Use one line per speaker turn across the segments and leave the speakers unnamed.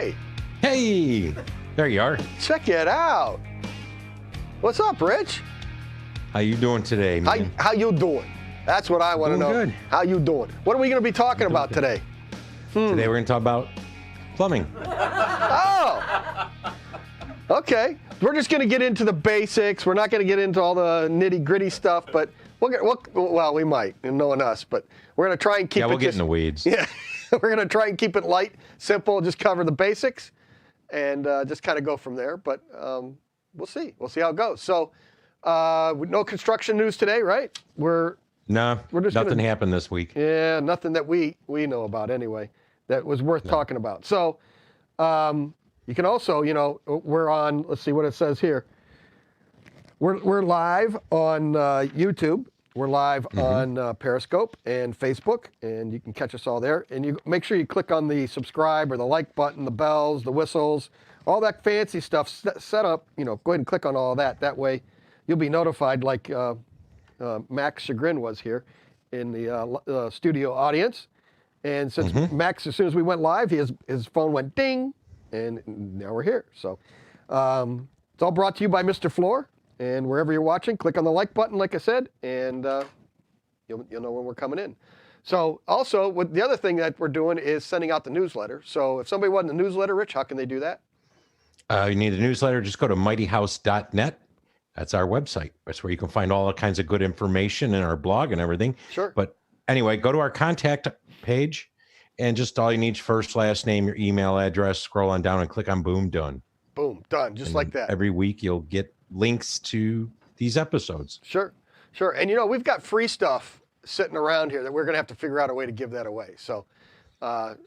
Hey.
Hey, there you are.
Check it out. What's up, Rich?
How you doing today, man?
How you doing? That's what I want to know.
Good.
How you doing? What are we going to be talking about today?
Today we're going to talk about plumbing.
Oh. Okay. We're just going to get into the basics. We're not going to get into all the nitty-gritty stuff, but well, we might, knowing us, but we're going to try and keep it.
Yeah, we'll get in the weeds.
Yeah. We're going to try and keep it light, simple, just cover the basics, and just kind of go from there. But we'll see. We'll see how it goes. So, no construction news today, right? We're just
nothing happened this week.
Yeah, nothing that we know about anyway that was worth talking about. So, you can also, we're on. Let's see what it says here. We're live on YouTube. We're live on Periscope and Facebook, and you can catch us all there. And you make sure you click on the subscribe or the like button, the bells, the whistles, all that fancy stuff set up. Go ahead and click on all that. That way, you'll be notified, like Max Chagrin was here in the studio audience. And since Max, as soon as we went live, his phone went ding, and now we're here. So it's all brought to you by Mr. Floor. And wherever you're watching, click on the like button, like I said, and you'll know when we're coming in. So also, the other thing that we're doing is sending out the newsletter. So if somebody wants a newsletter, Rich, how can they do that?
You need a newsletter, just go to mightyhouse.net. That's our website. That's where you can find all kinds of good information in our blog and everything.
Sure.
But anyway, go to our contact page, and just all you need is first, last name, your email address, scroll on down and click on boom, done.
Boom, done, just like that.
Every week you'll get links to these episodes.
Sure. And we've got free stuff sitting around here that we're going to have to figure out a way to give that away. So,
well,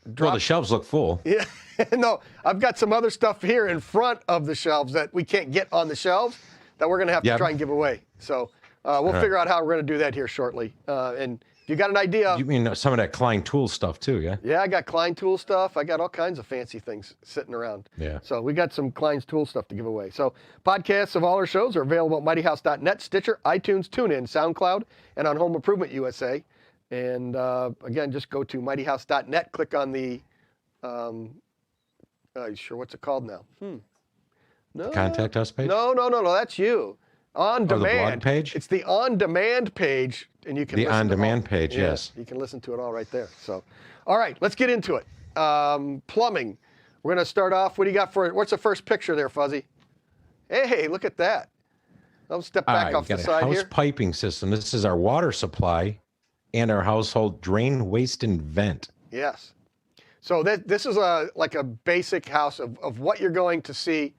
the shelves look full.
Yeah. No, I've got some other stuff here in front of the shelves that we can't get on the shelves that we're going to have to try and give away. So, we'll figure out how we're going to do that here shortly. And if you got an idea.
You mean some of that Klein Tool stuff too, yeah?
Yeah, I got Klein Tool stuff. I got all kinds of fancy things sitting around.
Yeah.
So we got some Klein's Tool stuff to give away. So podcasts of all our shows are available at mightyhouse.net, Stitcher, iTunes, TuneIn, SoundCloud, and on Home Improvement USA. And again, just go to mightyhouse.net, click on the, what's it called now? No.
Contact us page?
No, that's you. On demand.
The blog page?
It's the on-demand page, and you can
the
listen
on-demand page, yes.
You can listen to it all right there. So, all right, let's get into it. Plumbing. We're going to start off. What do you got for it? What's the first picture there, Fuzzy? Hey, look at that. I'll step back off the side here.
House piping system. This is our water supply and our household drain, waste, and vent.
Yes. So this is like a basic house of what you're going to see.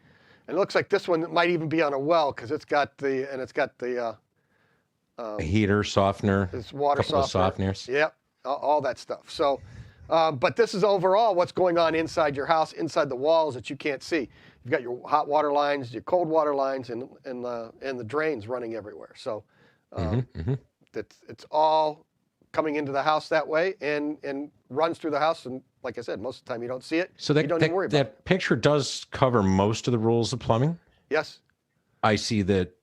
And it looks like this one might even be on a well because it's got the
heater, softener,
it's water
couple
softener.
of softeners.
Yep, all that stuff. So, but this is overall what's going on inside your house, inside the walls that you can't see. You've got your hot water lines, your cold water lines, and the drains running everywhere. So, it's all coming into the house that way and runs through the house. And like I said, most of the time you don't see it.
So
you don't even worry about it.
That picture does cover most of the rules of plumbing.
Yes.
I see that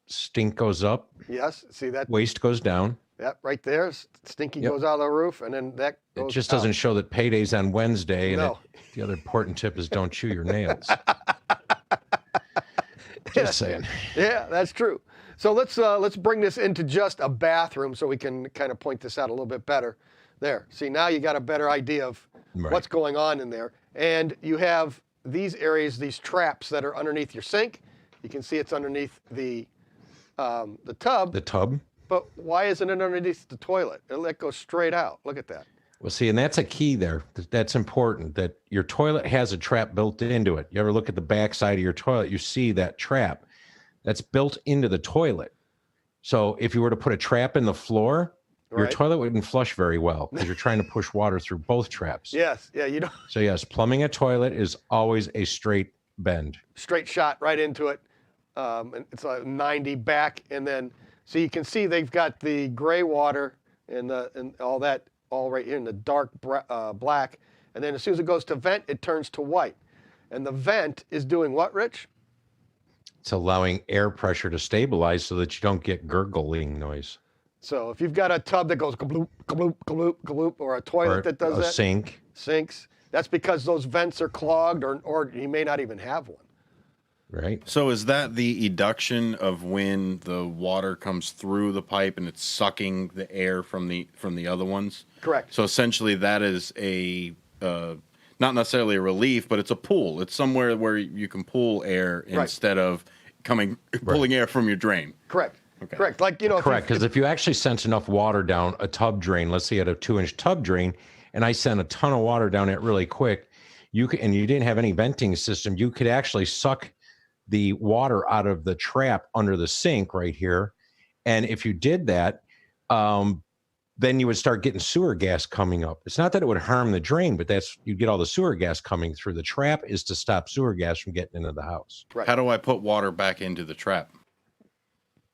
stink goes up.
Yes. See that?
Waste goes down.
Yep, right there. Stinky goes out of the roof, and then that goes
It just doesn't show that payday's on Wednesday.
No.
And the other important tip is don't chew your nails. Just saying.
Yeah, that's true. So let's bring this into just a bathroom so we can kind of point this out a little bit better. There. See, now you got a better idea of what's going on in there. And you have these areas, these traps that are underneath your sink. You can see it's underneath the tub.
The tub.
But why isn't it underneath the toilet? It goes straight out. Look at that.
Well, see, and that's a key there. That's important, that your toilet has a trap built into it. You ever look at the back side of your toilet, you see that trap that's built into the toilet. So if you were to put a trap in the floor, your toilet wouldn't flush very well because you're trying to push water through both traps.
Yes. Yeah, you don't.
So yes, plumbing a toilet is always a straight bend.
Straight shot right into it. And it's a 90 back, and then so you can see they've got the gray water and all that all right here in the dark black, and then as soon as it goes to vent, it turns to white. And the vent is doing what, Rich?
It's allowing air pressure to stabilize so that you don't get gurgling noise.
So if you've got a tub that goes kabloop, kabloop, kabloop, kabloop, or a toilet that does that.
Sinks,
That's because those vents are clogged, or you may not even have one.
Right.
So is that the eduction of when the water comes through the pipe and it's sucking the air from the other ones?
Correct.
So essentially, that is a not necessarily a relief, but it's a pool. It's somewhere where you can pull air instead of pulling air from your drain.
Correct.
Okay.
Correct. Like, you know,
Correct, because if you actually sent enough water down a tub drain, let's say you had a 2-inch tub drain, and I sent a ton of water down it really quick, and you didn't have any venting system, you could actually suck the water out of the trap under the sink right here. And if you did that, then you would start getting sewer gas coming up. It's not that it would harm the drain, but you get all the sewer gas coming through. The trap is to stop sewer gas from getting into the house.
Right.
How do I put water back into the trap?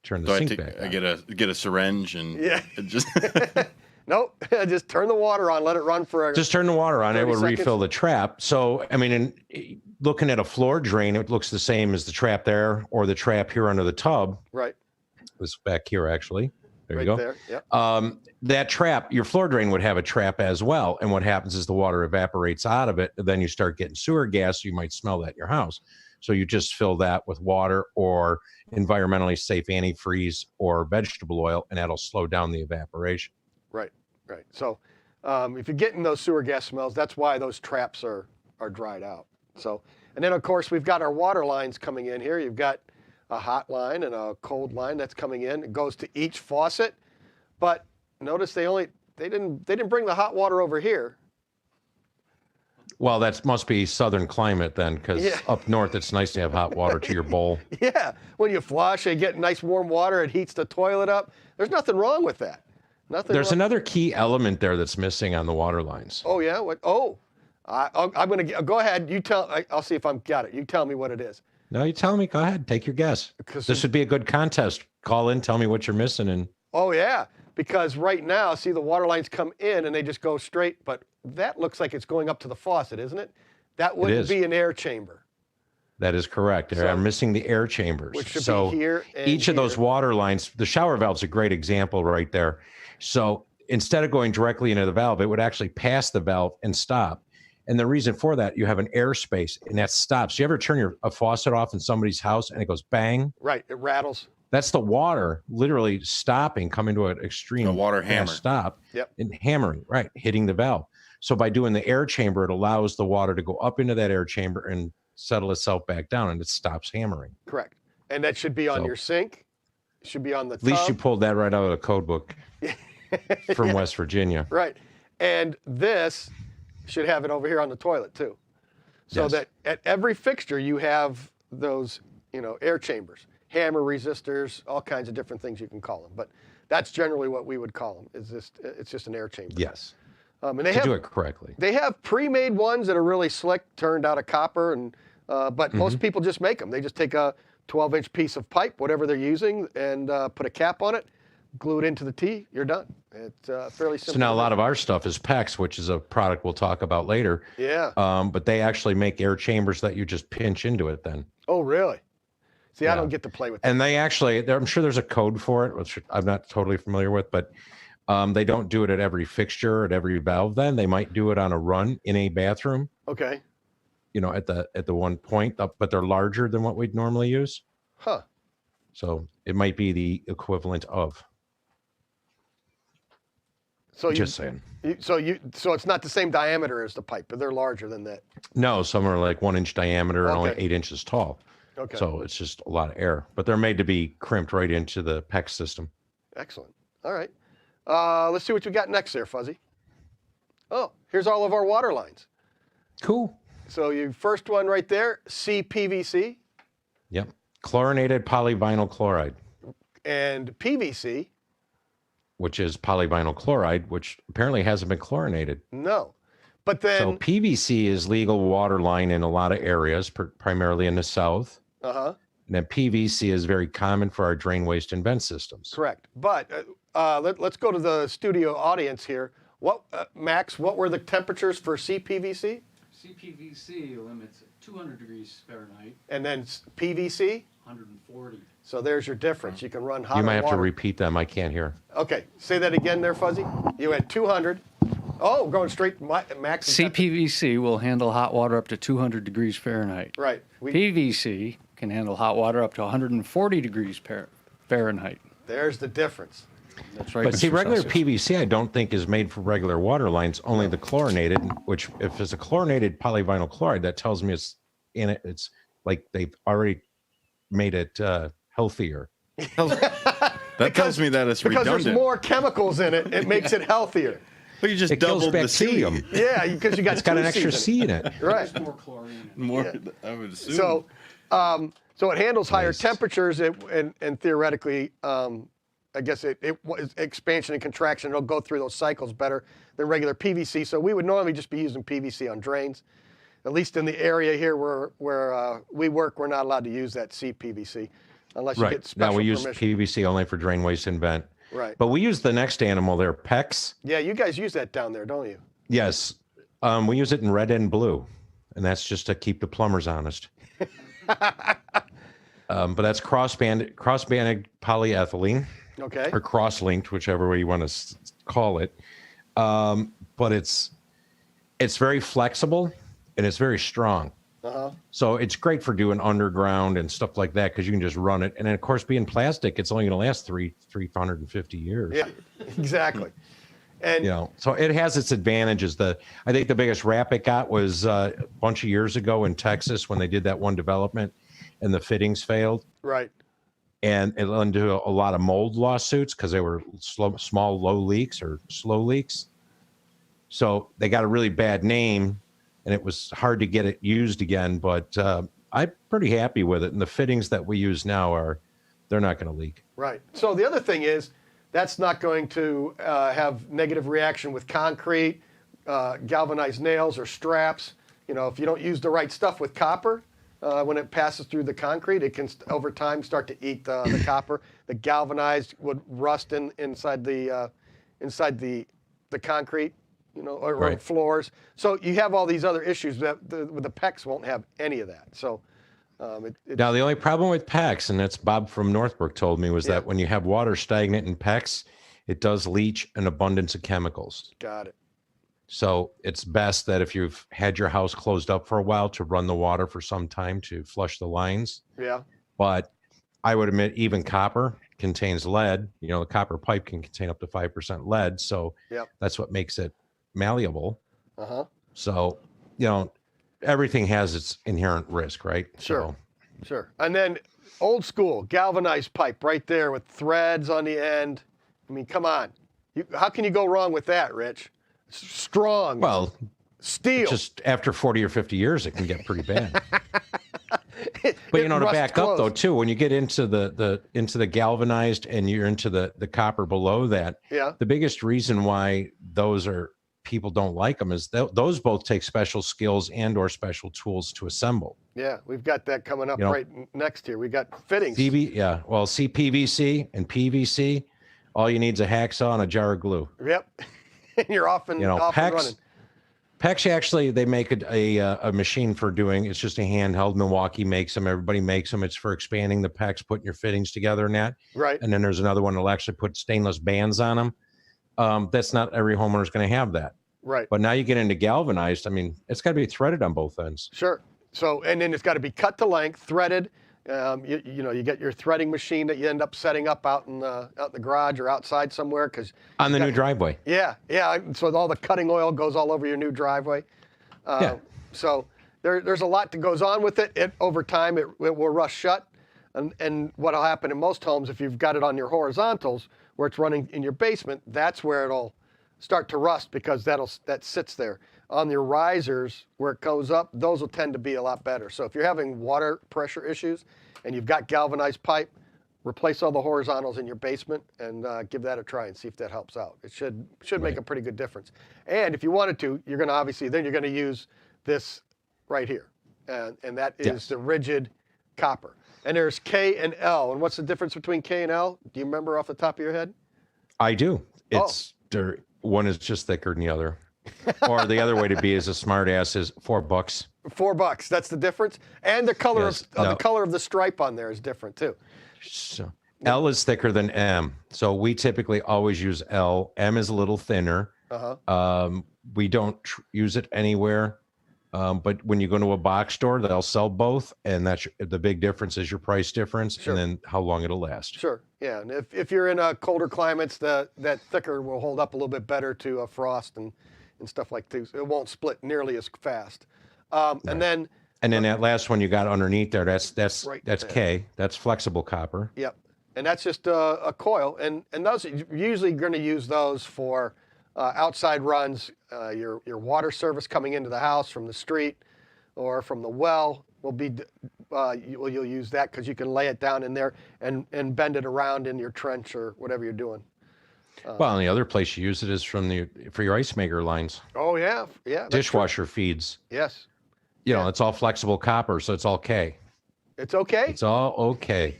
Turn the sink back on.
I get a syringe and just
Nope. Just turn the water on. Let it run for.
Just turn the water on. It
30
will
seconds.
refill the trap. So, I mean, looking at a floor drain, it looks the same as the trap there or the trap here under the tub.
Right.
It was back here, actually. There you
Right
go.
there. Yep.
That trap, your floor drain would have a trap as well. And what happens is the water evaporates out of it. And then you start getting sewer gas. So you might smell that in your house. So you just fill that with water or environmentally safe antifreeze or vegetable oil, and that'll slow down the evaporation.
Right. Right. So if you're getting those sewer gas smells, that's why those traps are dried out. So, and then of course we've got our water lines coming in here. You've got a hot line and a cold line that's coming in. It goes to each faucet, but notice they didn't bring the hot water over here.
Well, that must be southern climate then, because up north it's nice to have hot water to your bowl.
Yeah, when you flush, you get nice warm water. It heats the toilet up. There's nothing wrong with that. Nothing.
There's
wrong.
another key element there that's missing on the water lines.
Oh yeah. What? Oh, I'm gonna go ahead. You tell. I'll see if I'm got it. You tell me what it is.
No, you tell me. Go ahead. Take your guess. This would be a good contest. Call in, tell me what you're missing. And
Oh yeah, because right now, see the water lines come in and they just go straight, but that looks like it's going up to the faucet, isn't it? That wouldn't be an air chamber.
that is correct.
So-
I'm missing the air chambers.
Which should
so
be here and
each of those
here.
water lines, the shower valve's a great example right there. So instead of going directly into the valve, it would actually pass the valve and stop. And the reason for that, you have an airspace and that stops. You ever turn a faucet off in somebody's house and it goes bang?
Right, it rattles.
That's the water literally stopping, coming to an extreme
A water
fast
hammer.
stop,
Yep.
and hammering, right, hitting the valve. So by doing the air chamber, it allows the water to go up into that air chamber and settle itself back down, and it stops hammering.
Correct. And that should be on
So-
your sink. It should be on the
At least you
tub.
pulled that right out of the code book from West Virginia.
Right. And this should have it over here on the toilet too. So
Yes.
that at every fixture you have those, air chambers, hammer resistors, all kinds of different things you can call them. But that's generally what we would call them. It's just an air chamber.
Yes,
And they
to do
have
it correctly.
they have pre-made ones that are really slick, turned out of copper, and but most people just make them. They just take a 12-inch piece of pipe, whatever they're using, and put a cap on it, glue it into the T. You're done. It's fairly simple.
So now a lot of our stuff is PEX, which is a product we'll talk about later.
Yeah.
But they actually make air chambers that you just pinch into it then.
Oh, really? See, I
Yeah.
don't get to play with that.
And they actually, I'm sure there's a code for it, which I'm not totally familiar with, but they don't do it at every fixture, at every valve then. They might do it on a run in a bathroom,
Okay.
at the one point, but they're larger than what we'd normally use.
Huh.
So it might be the equivalent of.
So
Just saying.
so it's not the same diameter as the pipe, but they're larger than that.
No, some are like 1 inch diameter and only
Okay.
8 inches tall.
Okay.
So it's just a lot of air, but they're made to be crimped right into the PEX system.
Excellent. All right. Let's see what you got next there, Fuzzy. Oh, here's all of our water lines.
Cool.
So your first one right there, CPVC,
Yep. Chlorinated polyvinyl chloride,
and PVC.
which is polyvinyl chloride, which apparently hasn't been chlorinated.
No. But
So
then,
PVC is legal water line in a lot of areas, primarily in the South.
uh-huh,
And then PVC is very common for our drain, waste, and vent systems.
correct. But let's go to the studio audience here. Max, what were the temperatures for CPVC?
CPVC limits at 200 degrees Fahrenheit,
And then PVC?
140.
So there's your difference. You can run hot
You might have
water.
to repeat them. I can't hear.
Okay, say that again there, Fuzzy. You had 200. Oh, going straight max.
CPVC will handle hot water up to 200 degrees Fahrenheit.
Right.
PVC can handle hot water up to 140 degrees Fahrenheit.
There's the difference.
That's right.
But see,
Mr.
regular
Celsius.
PVC, I don't think is made for regular water lines. Only the chlorinated, which if it's a chlorinated polyvinyl chloride, that tells me it's in it. It's like they've already made it healthier.
That tells me that it's
because
redundant.
there's more chemicals in it. It makes it healthier.
But you just
It kills
doubled the C.
bacterium.
Yeah, because you got
It's got
two
an extra
C's
C in it.
Right.
There's more chlorine in it.
More, I would assume.
So, so it handles higher
Nice.
temperatures and theoretically, I guess expansion and contraction. It'll go through those cycles better than regular PVC. So we would normally just be using PVC on drains. At least in the area here where we work, we're not allowed to use that CPVC unless you
Right.
get special
Now we use
permission.
PVC only for drain, waste, and vent.
Right.
But we use the next animal there, PEX.
Yeah, you guys use that down there, don't you?
Yes. We use it in red and blue. And that's just to keep the plumbers honest. But that's cross-banded polyethylene.
Okay.
Or cross-linked, whichever way you want to call it. But it's very flexible and it's very strong.
Uh-huh.
So it's great for doing underground and stuff like that because you can just run it. And then, of course, being plastic, it's only going to last 350 years.
Yeah, exactly. And
You know, so it has its advantages. I think the biggest rap it got was a bunch of years ago in Texas when they did that one development and the fittings failed.
right.
And it led to a lot of mold lawsuits because they were small, low leaks or slow leaks. So they got a really bad name, and it was hard to get it used again. But I'm pretty happy with it. And the fittings that we use now they're not going to leak.
Right. So the other thing is that's not going to have negative reaction with concrete, galvanized nails or straps. You know, if you don't use the right stuff with copper, when it passes through the concrete, it can over time start to eat the copper. The galvanized would rust inside the concrete, you know, or
Right.
floors. So you have all these other issues that with the PEX won't have any of that. So
Now, the only problem with PEX, and that's Bob from Northbrook told me, was
Yeah.
that when you have water stagnant in PEX, it does leach an abundance of chemicals.
got it.
So it's best that if you've had your house closed up for a while to run the water for some time to flush the lines.
Yeah.
But I would admit even copper contains lead. You know, the copper pipe can contain up to 5% lead. So
Yep.
that's what makes it malleable.
Uh-huh.
So, you know, everything has its inherent risk, right?
Sure.
So,
Sure. And then old school galvanized pipe right there with threads on the end. I mean, come on. How can you go wrong with that, Rich? Strong.
well,
steel.
just after 40 or 50 years, it can get pretty bad. But you know, to
rusts
back up though,
close.
too, when you get into the galvanized and you're into the copper below that,
Yeah.
the biggest reason why people don't like them is those both take special skills and or special tools to assemble.
Yeah. We've got that coming up
You know-
right next here. We got fittings.
CPVC and PVC, all you need is a hacksaw and a jar of glue.
Yep. And you're off and,
You know,
off and running.
PEX actually, they make a machine for doing, it's just a handheld. Milwaukee makes them. Everybody makes them. It's for expanding the PEX, putting your fittings together and that.
Right.
And then there's another one that'll actually put stainless bands on them. That's not every homeowner is going to have that.
Right.
But now you get into galvanized. I mean, it's got to be threaded on both ends.
Sure. So, and then it's got to be cut to length, threaded. You know, you get your threading machine that you end up setting up out in the garage or outside somewhere because
On the new driveway.
yeah. So all the cutting oil goes all over your new driveway.
Yeah.
So there's a lot that goes on with it. Over time, it will rust shut. And what'll happen in most homes, if you've got it on your horizontals where it's running in your basement, that's where it'll start to rust because that sits there. On your risers where it goes up, those will tend to be a lot better. So if you're having water pressure issues and you've got galvanized pipe, replace all the horizontals in your basement and give that a try and see if that helps out. It should make a pretty good difference. And if you wanted to, you're going to use this right here, and that is
Yes.
the rigid copper. And there's K and L. And what's the difference between K and L? Do you remember off the top of your head?
I do. One is just thicker than the other. Or the other way to be as a smart ass is $4.
$4. That's the difference. And the color
Yes.
the
No.
color of the stripe on there is different too.
So L is thicker than M. So we typically always use L. M is a little thinner. We don't use it anywhere. But when you go to a box store, they'll sell both, and that's the big difference is your price difference,
Sure.
and then how long it'll last.
Sure. Yeah. And if you're in colder climates, that thicker will hold up a little bit better to frost and stuff like this. It won't split nearly as fast. And then
that last one you got underneath there, that's
Right
that's
there.
K. That's flexible copper.
Yep. And that's just a coil. And those, you're usually going to use those for outside runs, your water service coming into the house from the street or from the well will be, you'll use that because you can lay it down in there and bend it around in your trench or whatever you're doing.
Well, and the other place you use it is for your ice maker lines,
Oh, yeah. Yeah. that's
dishwasher feeds.
true. Yes.
You know, it's all flexible copper, so it's all K.
It's okay.
It's all okay.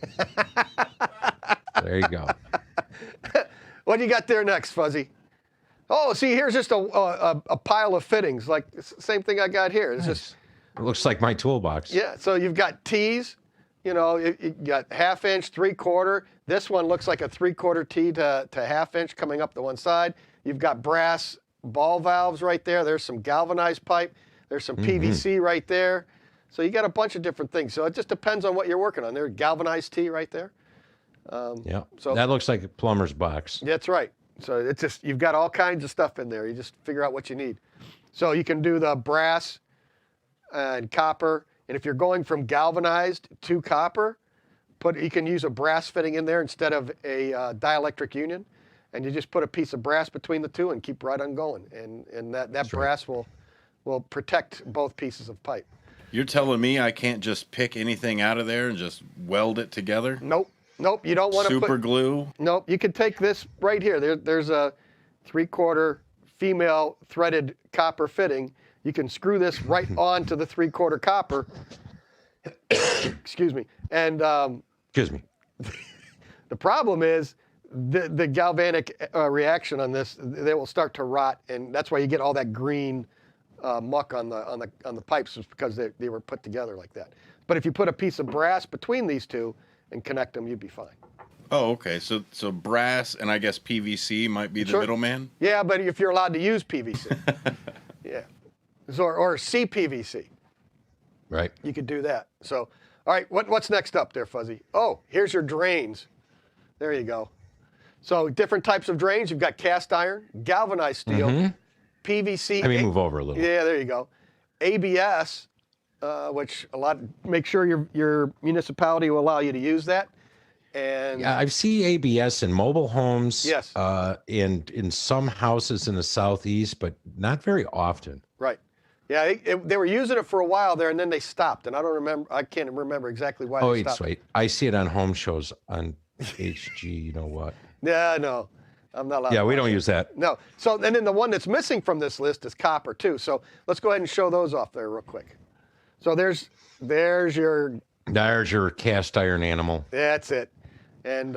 There you go.
What do you got there next, Fuzzy? Oh, see, here's just a pile of fittings, like same thing I got here. It's just,
It looks like my toolbox.
yeah, so you've got T's, you got 1/2 inch, 3/4. This one looks like a 3/4 T to 1/2 inch coming up the one side. You've got brass ball valves right there. There's some galvanized pipe. There's some PVC right there. So you got a bunch of different things. So it just depends on what you're working on. There's galvanized T right there.
Yeah.
So-
That looks like a plumber's box.
That's right. So it's just, you've got all kinds of stuff in there. You just figure out what you need. So you can do the brass and copper. And if you're going from galvanized to copper, you can use a brass fitting in there instead of a dielectric union. And you just put a piece of brass between the two and keep right on going. And that brass will protect both pieces of pipe.
You're telling me I can't just pick anything out of there and just weld it together?
Nope. You don't want to
Super glue?
Nope, you can take this right here. There's a 3/4 female threaded copper fitting. You can screw this right onto the 3/4 copper. Excuse me. And
Excuse me.
the problem is the galvanic reaction on this. They will start to rot, and that's why you get all that green muck on the pipes, is because they were put together like that. But if you put a piece of brass between these two and connect them, you'd be fine.
Oh, okay. So brass and I guess PVC might be the
Sure.
middleman?
Yeah, but if you're allowed to use PVC, yeah, or CPVC,
Right.
you could do that. So, all right, what's next up there, Fuzzy? Oh, here's your drains. There you go. So different types of drains. You've got cast iron, galvanized steel, PVC.
Let me move over a little.
Yeah, there you go. ABS, which make sure your municipality will allow you to use that. And
Yeah, I see ABS in mobile homes.
Yes.
In some houses in the southeast, but not very often.
right. Yeah, they were using it for a while there, and then they stopped. And I can't remember exactly why
Oh,
they
wait,
stopped.
wait. I see it on home shows on HG. You know what?
Yeah, no, I'm not allowed.
Yeah,
to
we
watch
don't
it.
use that.
No. So, and then the one that's missing from this list is copper too. So let's go ahead and show those off there real quick. So there's your,
There's your cast iron animal.
that's it. And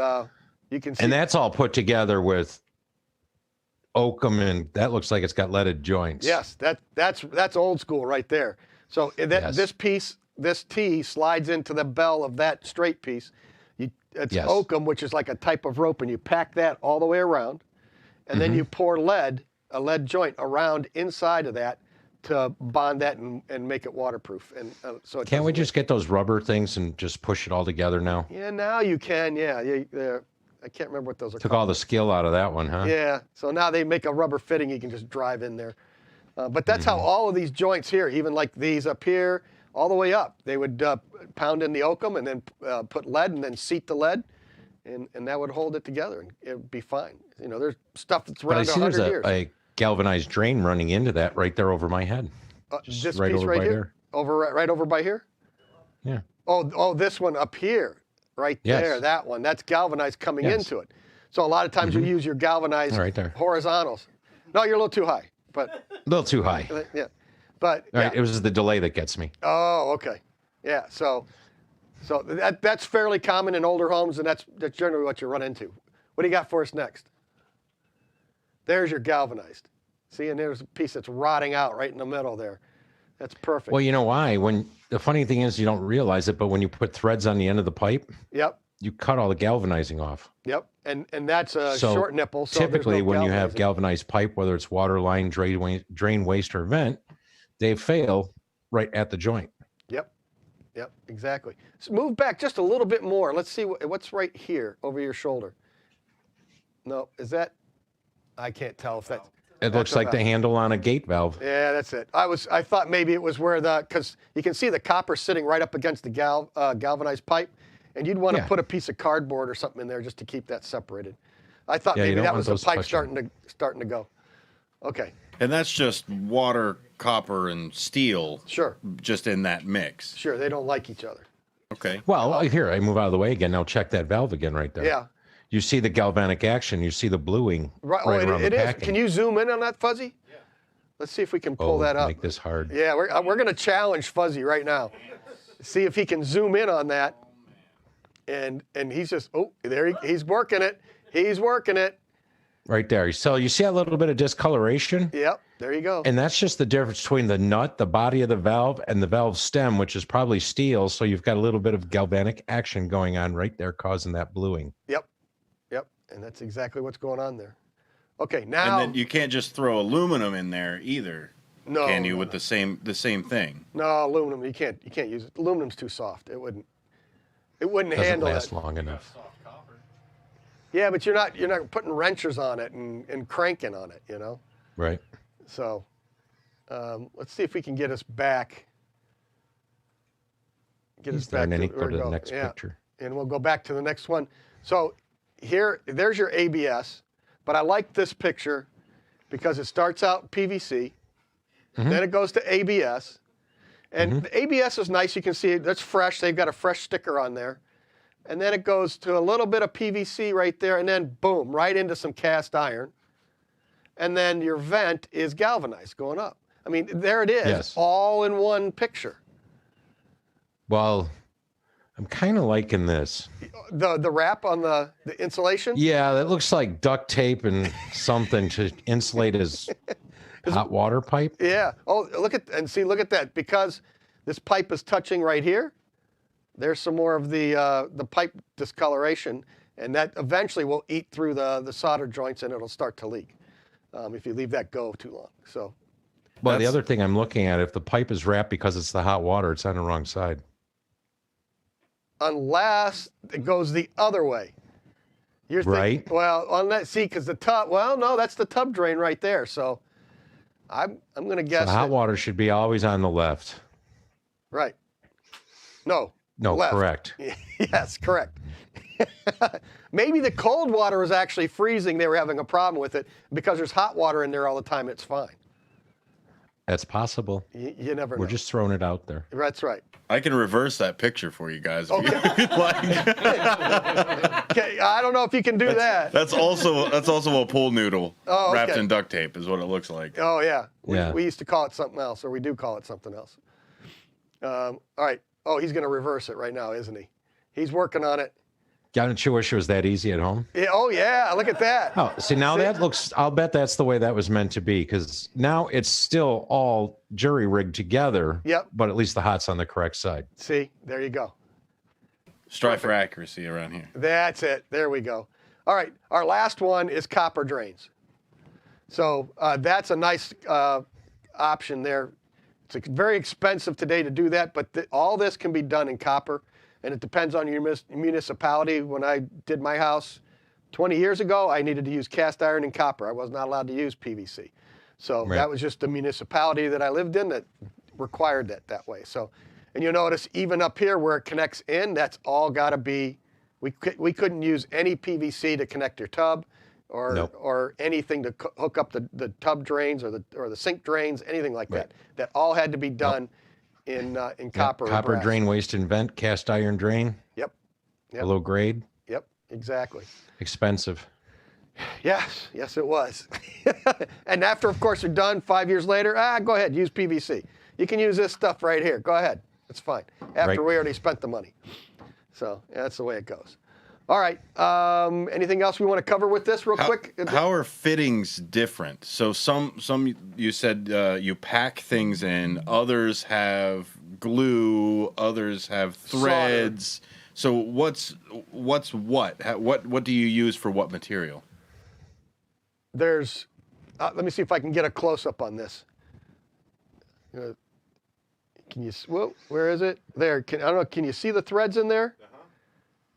you can see.
And that's all put together with oakum, and that looks like it's got leaded joints.
Yes, that's old school right there. So
Yes.
this T slides into the bell of that straight piece. It's
Yes.
oakum, which is like a type of rope, and you pack that all the way around, and then you pour a lead joint around inside of that to bond that and make it waterproof. And so it
Can't we
doesn't
just get those rubber things and just push it all together now?
Yeah, now you can. Yeah, I can't remember what those are
Took
called.
all the skill out of that one, huh?
Yeah, so now they make a rubber fitting you can just drive in there. But that's how all of these joints here, even like these up here, all the way up, they would pound in the oakum and then put lead and then seat the lead, and that would hold it together and it would be fine. You know, there's stuff that's
But I
around
see there's
100 years.
a galvanized drain running into that right there over my head.
This
right
piece
over
right
by
here,
there.
right over by here.
Yeah.
Oh, this one up here, right
Yes.
there, that one. That's galvanized coming into it. So a lot of times you use your galvanized
Right there.
horizontals. No, you're a little too high, but
A little too high.
yeah. But
All
yeah.
right, it was the delay that gets me.
Oh, okay. Yeah. So that's fairly common in older homes, and that's generally what you run into. What do you got for us next? There's your galvanized. See, and there's a piece that's rotting out right in the middle there. That's perfect.
Well, you know why? The funny thing is you don't realize it, but when you put threads on the end of the pipe,
Yep.
you cut all the galvanizing off.
Yep. And that's a
So
short nipple. So there's
typically,
no
when you have
galvanizing.
galvanized pipe, whether it's water line, drain waste, or vent, they fail right at the joint.
Yep. Yep. Exactly. So move back just a little bit more. Let's see what's right here over your shoulder. No, is that? I can't tell if that's.
It looks like the handle on a gate valve.
Yeah, that's it. I thought maybe it was where because you can see the copper sitting right up against the galvanized pipe, and you'd want to put a piece of cardboard or something in there just to keep that separated. I thought maybe that was the pipe starting to go. Okay.
And that's just water, copper, and steel.
Sure.
Just in that mix.
Sure, they don't like each other.
Okay.
Well, here, I move out of the way again. Now check that valve again right there.
Yeah.
You see the galvanic action. You see the bluing right around the packing.
Can you zoom in on that, Fuzzy? Yeah. Let's see if we can pull that up.
Make this hard.
Yeah, we're going to challenge Fuzzy right now. See if he can zoom in on that. And he's just, he's working it. He's working it.
Right there. So you see a little bit of discoloration?
Yep, there you go.
And that's just the difference between the nut, the body of the valve, and the valve stem, which is probably steel. So you've got a little bit of galvanic action going on right there, causing that bluing.
Yep. And that's exactly what's going on there. Okay, now.
And then you can't just throw aluminum in there either.
No.
Can you with the same thing?
No, aluminum. You can't use it. Aluminum's too soft. It wouldn't handle it.
Doesn't last long enough.
Yeah, but you're not putting wrenches on it and cranking on it,
Right.
So let's see if we can get us back.
Go to the next picture.
And we'll go back to the next one. So there's your ABS, but I like this picture because it starts out PVC, then it goes to ABS, and the ABS is nice. You can see it, that's fresh. They've got a fresh sticker on there. And then it goes to a little bit of PVC right there, and then boom, right into some cast iron. And then your vent is galvanized going up. I mean, there it is, all in one picture.
Well, I'm kind of liking this.
The wrap on the insulation?
Yeah, that looks like duct tape and something to insulate his hot water pipe.
Yeah. Oh, look at that. Because this pipe is touching right here, there's some more of the pipe discoloration, and that eventually will eat through the solder joints, and it'll start to leak if you leave that go too long. So.
Well, the other thing I'm looking at, if the pipe is wrapped because it's the hot water, it's on the wrong side.
Unless it goes the other way. You're
right.
Because the tub. Well, no, that's the tub drain right there. So, I'm going to guess.
So hot water should be always on the left.
Right. No.
No,
left.
Correct.
Yes, correct. Maybe the cold water was actually freezing. They were having a problem with it because there's hot water in there all the time. It's fine.
That's possible.
You never know.
We're just throwing it out there.
That's right.
I can reverse that picture for you guys if you'd like.
Okay, I don't know if you can do that.
That's also a pool noodle wrapped in duct tape is what it looks like.
Oh yeah.
Yeah.
We used to call it something else, or we do call it something else. All right. Oh, he's going to reverse it right now, isn't he? He's working on it.
Don't you wish it was that easy at home?
Yeah, oh yeah, look at that.
Oh, see now that looks. I'll bet that's the way that was meant to be, because now it's still all jury rigged together.
Yep.
But at least the hot's on the correct side.
See, there you go.
Strive for accuracy around here.
That's it. There we go. All right, our last one is copper drains. So that's a nice option there. It's very expensive today to do that, but all this can be done in copper, and it depends on your municipality. When I did my house 20 years ago, I needed to use cast iron and copper. I was not allowed to use PVC. So that was just the municipality that I lived in that required that way. So, and you'll notice even up here where it connects in, that's all got to be, we couldn't use any PVC to connect your tub or anything to hook up the tub drains or the sink drains, anything like that. That all had to be done in copper.
Copper
brass.
drain, waste and vent, cast iron drain.
Yep.
Low grade.
Yep, exactly.
Expensive.
Yes, it was. And after, of course, you're done 5 years later, go ahead, use PVC. You can use this stuff right here. Go ahead. It's fine. After we already spent the money. So that's the way it goes. All right. Anything else we want to cover with this real quick?
How are fittings different? So some you said you pack things in. Others have glue. Others have threads. So what? What do you use for what material?
There's, let me see if I can get a close up on this. Can you? Whoa, where is it? There. I don't know. Can you see the threads in there?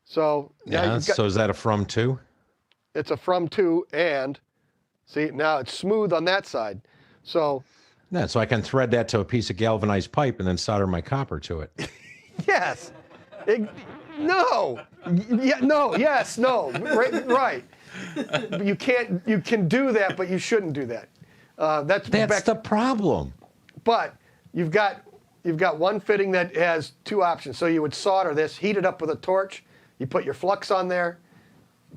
So now
Yeah.
you've got,
So is that a from two?
it's a from two, and see now it's smooth on that side. So
Yeah. So I can thread that to a piece of galvanized pipe and then solder my copper to it.
yes, no, yeah, no, yes, no, right. You can't. You can do that, but you shouldn't do that. That's
the problem.
But you've got one fitting that has two options. So you would solder this, heat it up with a torch. You put your flux on there,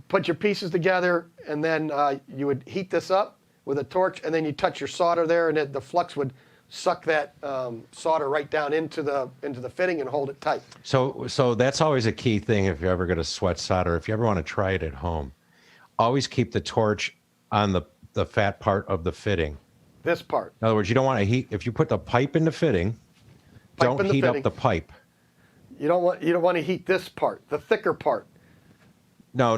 put your pieces together, and then you would heat this up with a torch, and then you touch your solder there, and the flux would suck that solder right down into the fitting and hold it tight.
So that's always a key thing if you're ever going to sweat solder. If you ever want to try it at home, always keep the torch on the fat part of the fitting.
This part.
In other words, you don't want to heat. If you put the pipe in the fitting, don't heat up the pipe.
You don't want to heat this part, the thicker part.
No.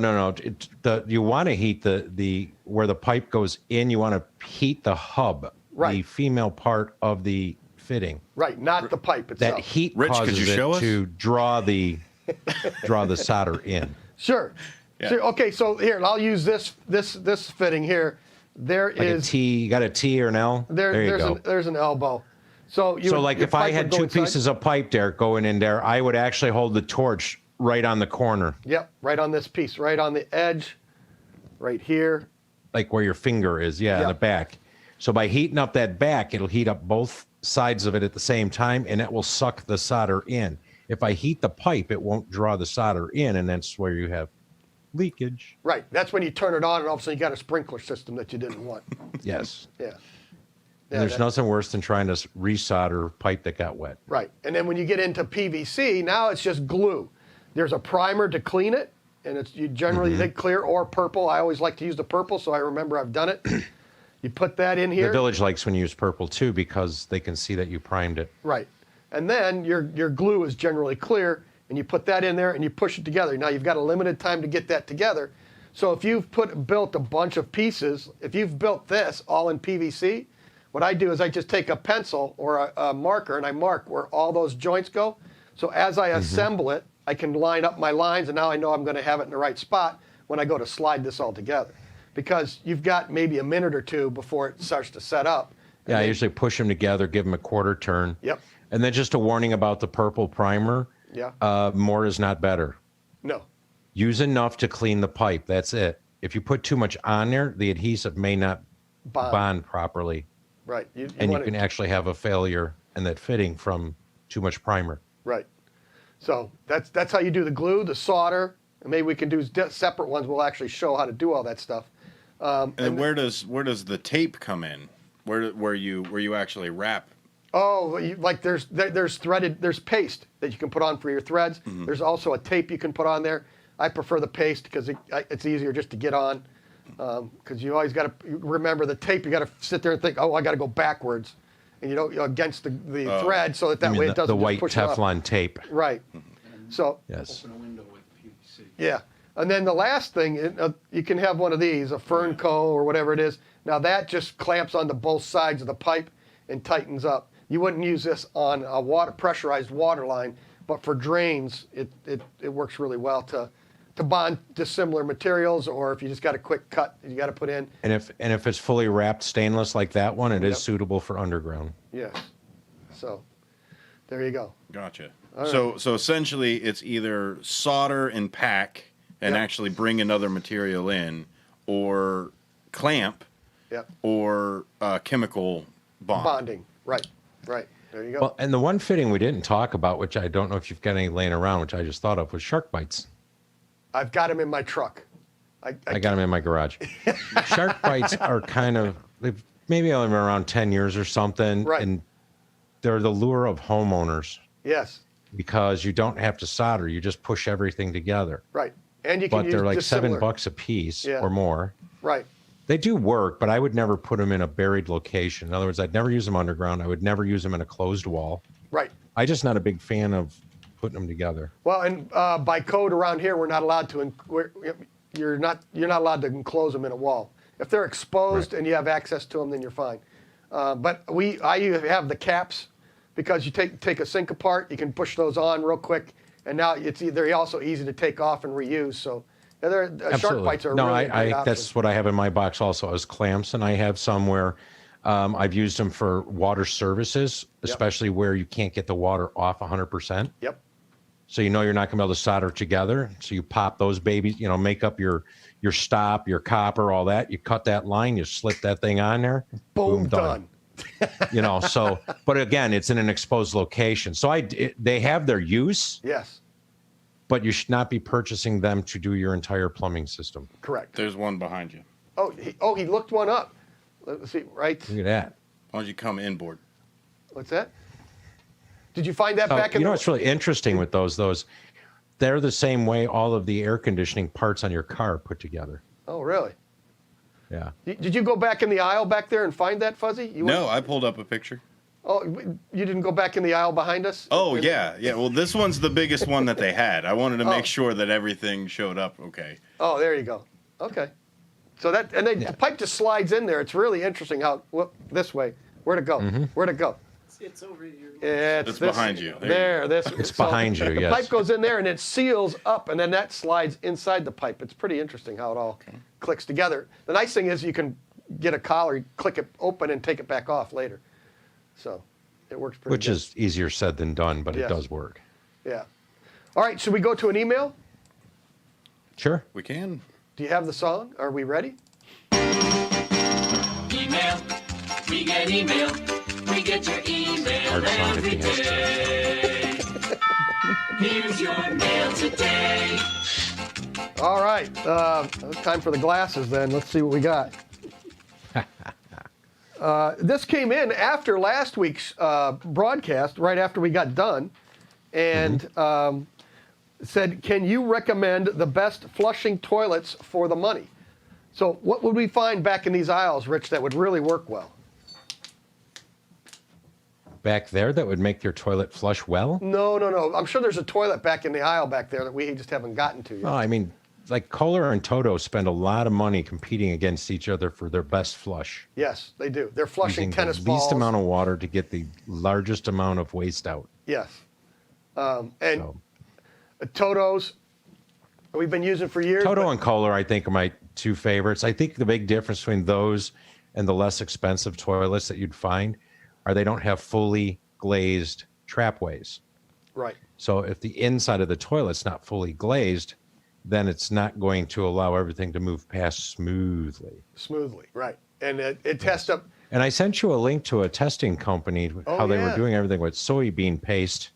You want to heat the where the pipe goes in. You want to heat the hub,
right,
the female part of the fitting.
Right, not the pipe itself.
That heat
Rich, could
causes
you show
it
us?
to draw the solder in.
Sure.
Yeah.
So, okay, so here I'll use this fitting here. There
Like
is
a T. You got a T or an L? There you go.
There's an elbow. So
like if I had two pieces of pipe there going in there, I would actually hold the torch right on the corner.
Yep, right on this piece, right on the edge, right here.
Like where your finger is, yeah, in the back. So by heating up that back, it'll heat up both sides of it at the same time, and it will suck the solder in. If I heat the pipe, it won't draw the solder in, and that's where you have leakage.
Right, that's when you turn it on, and all of a sudden you got a sprinkler system that you didn't want.
Yes.
Yeah.
There's nothing worse than trying to resolder pipe that got wet.
Right, and then when you get into PVC, now it's just glue. There's a primer to clean it, and it's you generally think clear or purple. I always like to use the purple, so I remember I've done it. You put that in here.
The village likes when you use purple too because they can see that you primed it.
Right, and then your glue is generally clear, and you put that in there and you push it together. Now you've got a limited time to get that together. So if you've built a bunch of pieces, if you've built this all in PVC, what I do is I just take a pencil or a marker and I mark where all those joints go. So as I assemble it, I can line up my lines, and now I know I'm going to have it in the right spot when I go to slide this all together. Because you've got maybe a minute or two before it starts to set up.
Yeah, I usually push them together, give them a quarter turn.
Yep.
And then just a warning about the purple primer.
Yeah.
More is not better.
No.
Use enough to clean the pipe. That's it. If you put too much on there, the adhesive may not bond properly.
Right. You
can actually have a failure in that fitting from too much primer.
Right. So that's how you do the glue, the solder, and maybe we can do separate ones. We'll actually show how to do all that stuff.
And where does the tape come in? Where you actually wrap?
Oh, there's paste that you can put on for your threads. There's also a tape you can put on there. I prefer the paste because it's easier just to get on. Because you always got to remember the tape. You got to sit there and think, oh, I got to go backwards, and against the thread, so that way it doesn't
the white
just push
Teflon tape.
Right. So
yes.
Open a window with PVC.
Yeah. And then the last thing, you can have one of these, a fern co or whatever it is. Now that just clamps onto both sides of the pipe and tightens up. You wouldn't use this on a pressurized water line, but for drains, it works really well to bond dissimilar materials, or if you just got a quick cut you got to put in.
And if it's fully wrapped stainless like that one, it is suitable for underground.
Yes. So there you go.
Gotcha. So essentially, it's either solder and pack and actually bring another material in, or clamp, or chemical
bonding. Right. There you go.
Well, and the one fitting we didn't talk about, which I don't know if you've got any laying around, which I just thought of, was shark bites.
I've got them in my truck.
I got them in my garage. Shark bites are they've maybe only been around 10 years or something.
Right.
And they're the lure of homeowners.
Yes.
Because you don't have to solder. You just push everything together.
Right. And you can use
they're like
dissimilar.
$7 a piece or more.
Right.
They do work, but I would never put them in a buried location. In other words, I'd never use them underground. I would never use them in a closed wall.
Right.
I'm just not a big fan of putting them together.
Well, and by code around here, we're not allowed to. You're not allowed to enclose them in a wall. If they're exposed and you have access to them, then you're fine. But I have the caps because you take a sink apart, you can push those on real quick, and now they're also easy to take off and reuse. So shark bites are really a great option.
That's what I have in my box also as clamps, and I have some where I've used them for water services, especially where you can't get the water off 100%.
Yep.
So you know you're not going to be able to solder together. So you pop those babies, make up your stop, your copper, all that. You cut that line, you slip that thing on there.
Boom, done.
But again, it's in an exposed location. So they have their use.
Yes.
But you should not be purchasing them to do your entire plumbing system.
Correct.
There's one behind you.
He looked one up. Let's see, right?
Look at that.
Why don't you come inboard?
What's that? Did you find that back in
what's really interesting with those, they're the same way all of the air conditioning parts on your car are put together.
Oh, really?
Yeah.
Did you go back in the aisle back there and find that, Fuzzy?
No, I pulled up a picture.
Oh, you didn't go back in the aisle behind us?
Oh, yeah. Well, this one's the biggest one that they had. I wanted to make sure that everything showed up okay.
Oh, there you go. Okay. So the pipe just slides in there. It's really interesting this way. Where'd it go?
Mm-hmm.
Where'd it go?
It's over here.
It's behind you.
It's behind you,
The
yes.
pipe goes in there and it seals up, and then that slides inside the pipe. It's pretty interesting how it all clicks together. The nice thing is you can get a collar, click it open, and take it back off later. So it works pretty good.
Which is easier said than done, but
Yes.
it does work.
Yeah. All right, should we go to an email?
Sure.
We can.
Do you have the song? Are we ready?
Email. We get email. We get your email
Hard song to
every
dance to.
day. Here's your mail today.
All right. Time for the glasses then. Let's see what we got. This came in after last week's broadcast, right after we got done, and said, can you recommend the best flushing toilets for the money? So what would we find back in these aisles, Rich, that would really work well?
Back there that would make your toilet flush well?
No. I'm sure there's a toilet back in the aisle back there that we just haven't gotten to yet.
Oh, I mean, like Kohler and Toto spend a lot of money competing against each other for their best flush.
Yes, they do. They're flushing
Using
tennis
the
balls.
least amount of water to get the largest amount of waste out.
Yes. Toto's, we've been using for years.
Toto and Kohler, I think, are my two favorites. I think the big difference between those and the less expensive toilets that you'd find are they don't have fully glazed trapways.
Right.
So if the inside of the toilet's not fully glazed, then it's not going to allow everything to move past smoothly.
Right. And it tests up.
And I sent you a link to a testing company, how they were doing everything with soybean paste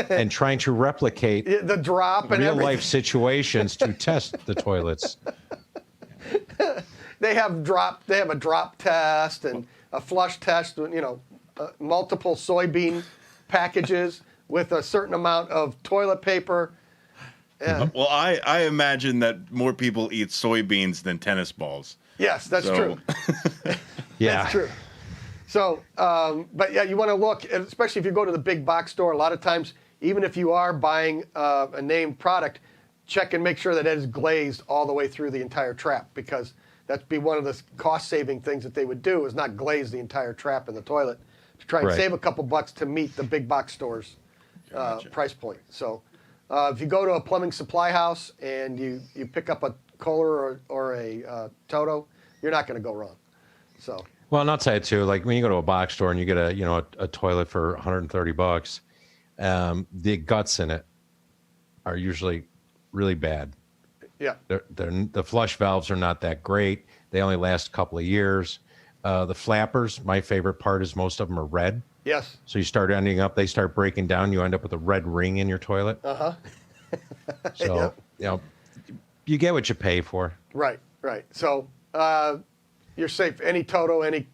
and trying to replicate
The drop and
real
everything.
life situations to test the toilets.
They have a drop test and a flush test, multiple soybean packages with a certain amount of toilet paper. Yeah.
Well, I imagine that more people eat soybeans than tennis balls.
Yes, that's true.
Yeah.
That's true. So, but yeah, you want to look, especially if you go to the big box store, a lot of times, even if you are buying a named product, check and make sure that it is glazed all the way through the entire trap, because that'd be one of the cost-saving things that they would do is not glaze the entire trap in the toilet to try and save a couple bucks to meet the big box store's price point. So if you go to a plumbing supply house and you pick up a Kohler or a Toto, you're not going to go wrong. So.
Well, and I'll tell you too, like when you go to a box store and you get a toilet for $130, the guts in it are usually really bad.
Yeah.
The flush valves are not that great. They only last a couple of years. The flappers, my favorite part is most of them are red.
Yes.
So they start breaking down. You end up with a red ring in your toilet.
Uh-huh.
So, you get what you pay for.
Right. So you're safe. Any Toto, any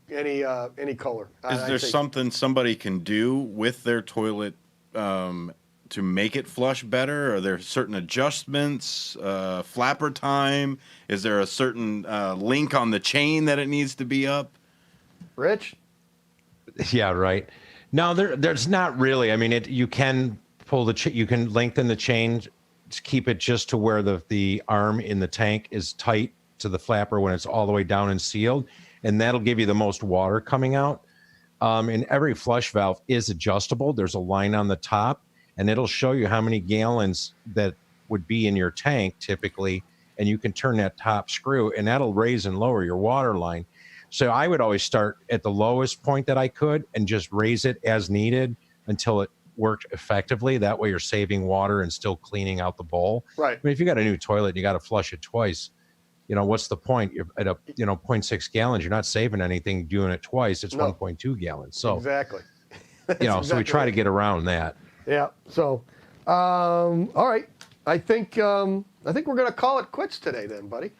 Kohler.
Is there something somebody can do with their toilet to make it flush better? Are there certain adjustments, flapper time? Is there a certain link on the chain that it needs to be up?
Rich?
Yeah, right. No, there's not really. I mean, you can pull you can lengthen the chain to keep it just to where the arm in the tank is tight to the flapper when it's all the way down and sealed, and that'll give you the most water coming out. And every flush valve is adjustable. There's a line on the top, and it'll show you how many gallons that would be in your tank typically, and you can turn that top screw, and that'll raise and lower your water line. So I would always start at the lowest point that I could and just raise it as needed until it worked effectively. That way you're saving water and still cleaning out the bowl.
Right.
I mean, if you got a new toilet and you got to flush it twice, what's the point? You're at 0.6 gallons. You're not saving anything doing it twice. It's 1.2 gallons. So
exactly.
So we try to get around that.
Yeah. So, all right. I think we're going to call it quits today, then, buddy.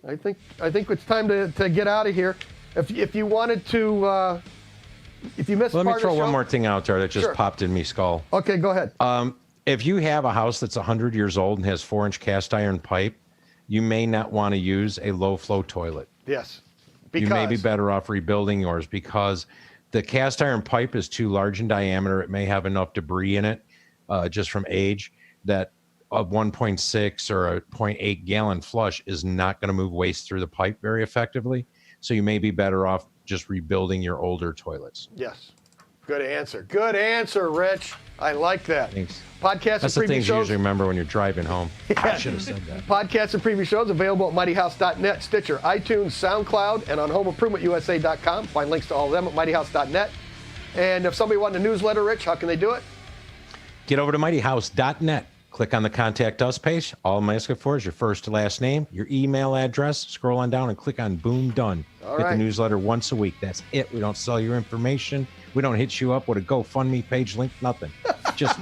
I think it's time to get out of here. If you wanted to, if you missed
Let
part
me throw
of the show,
one more thing out there that just
Sure.
popped in me skull.
Okay, go ahead.
If you have a house that's 100 years old and has 4-inch cast iron pipe, you may not want to use a low flow toilet.
Yes.
You may be better off rebuilding yours because the cast iron pipe is too large in diameter. It may have enough debris in it just from age that a 1.6 or a 0.8 gallon flush is not going to move waste through the pipe very effectively. So you may be better off just rebuilding your older toilets.
Yes. Good answer. Good answer, Rich. I like that.
Thanks.
Podcasts
That's
and
the
preview
things you
shows.
usually remember when you're driving home. I should have said that.
Podcasts and preview shows available at mightyhouse.net, Stitcher, iTunes, SoundCloud, and on homeimprovementusa.com. Find links to all of them at mightyhouse.net. And if somebody wanted a newsletter, Rich, how can they do it?
Get over to mightyhouse.net. Click on the Contact Us page. All I'm asking for is your first to last name, your email address. Scroll on down and click on Boom Done.
All
Get
right.
the newsletter once a week. That's it. We don't sell your information. We don't hit you up with a GoFundMe page link, nothing. Just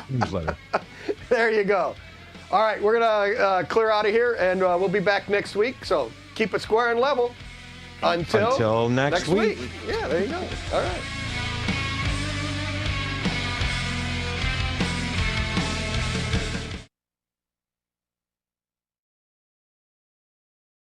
newsletter.
There you go. All right, we're going to clear out of here, and we'll be back next week. So keep it square and level until
Until next week.
Yeah, there you go. All right.